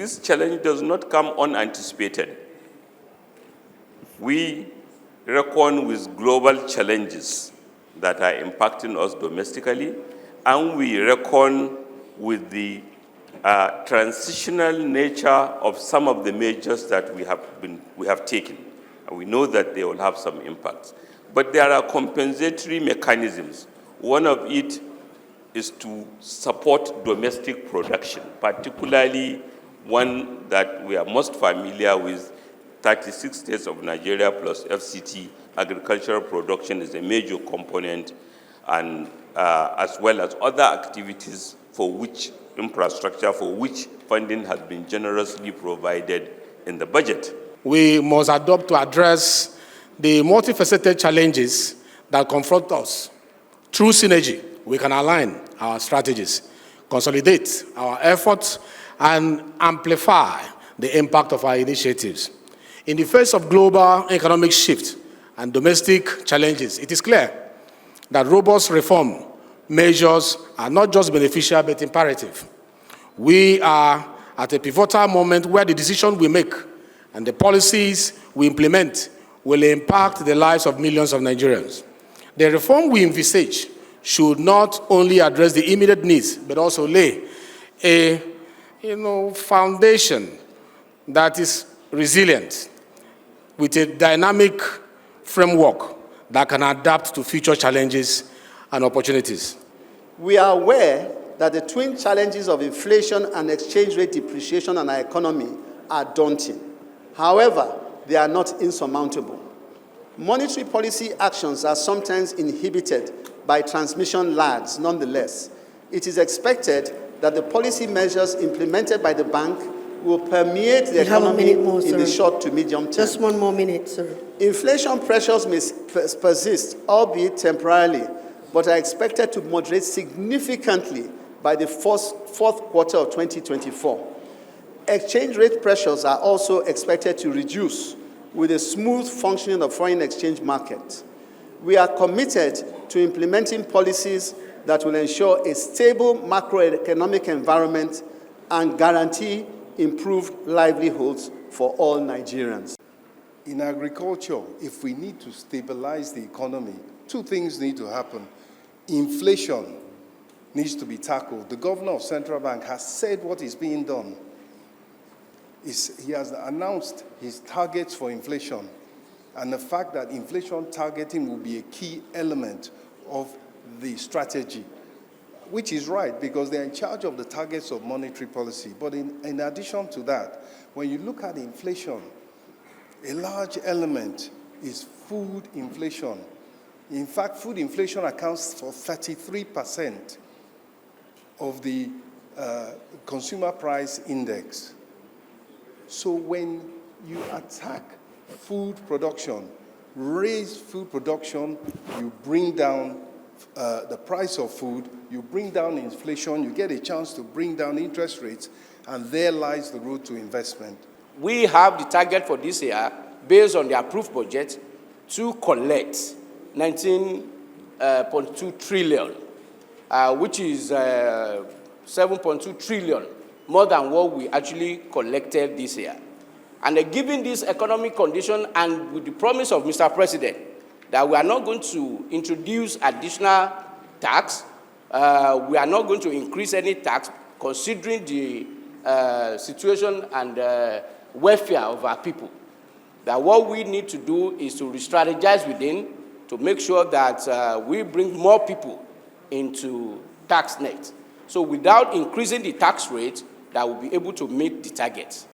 this challenge does not come unanticipated. We reckon with global challenges that are impacting us domestically, and we reckon with the transitional nature of some of the measures that we have taken. And we know that they will have some impacts. But there are compensatory mechanisms. One of it is to support domestic production, particularly one that we are most familiar with, 36 states of Nigeria plus FCT. Agricultural production is a major component, and as well as other activities for which infrastructure, for which funding has been generously provided in the budget. We must adopt to address the multifaceted challenges that confront us. Through synergy, we can align our strategies, consolidate our efforts, and amplify the impact of our initiatives. In the face of global economic shift and domestic challenges, it is clear that robust reform measures are not just beneficial but imperative. We are at a pivotal moment where the decisions we make and the policies we implement will impact the lives of millions of Nigerians. The reform we envisage should not only address the immediate needs, but also lay a foundation that is resilient with a dynamic framework that can adapt to future challenges and opportunities. We are aware that the twin challenges of inflation and exchange rate depreciation on our economy are daunting. However, they are not insurmountable. Monetary policy actions are sometimes inhibited by transmission lags. Nonetheless, it is expected that the policy measures implemented by the bank will permeate the economy in the short to medium term. Just one more minute, sir. Inflation pressures may persist, albeit temporarily, but are expected to moderate significantly by the fourth quarter of 2024. Exchange rate pressures are also expected to reduce with a smooth functioning of foreign exchange market. We are committed to implementing policies that will ensure a stable macroeconomic environment and guarantee improved livelihoods for all Nigerians. In agriculture, if we need to stabilize the economy, two things need to happen. Inflation needs to be tackled. The governor of Central Bank has said what is being done. He has announced his targets for inflation, and the fact that inflation targeting will be a key element of the strategy, which is right because they're in charge of the targets of monetary policy. But in addition to that, when you look at inflation, a large element is food inflation. In fact, food inflation accounts for 33% of the consumer price index. So when you attack food production, raise food production, you bring down the price of food, you bring down inflation, you get a chance to bring down interest rates, and there lies the road to investment. We have the target for this year, based on the approved budget, to collect 19.2 trillion, which is 7.2 trillion, more than what we actually collected this year. And given this economic condition and with the promise of Mr. President that we are not going to introduce additional tax, we are not going to increase any tax, considering the situation and welfare of our people, that what we need to do is to re-strategize within to make sure that we bring more people into tax net. So without increasing the tax rate, that will be able to meet the target.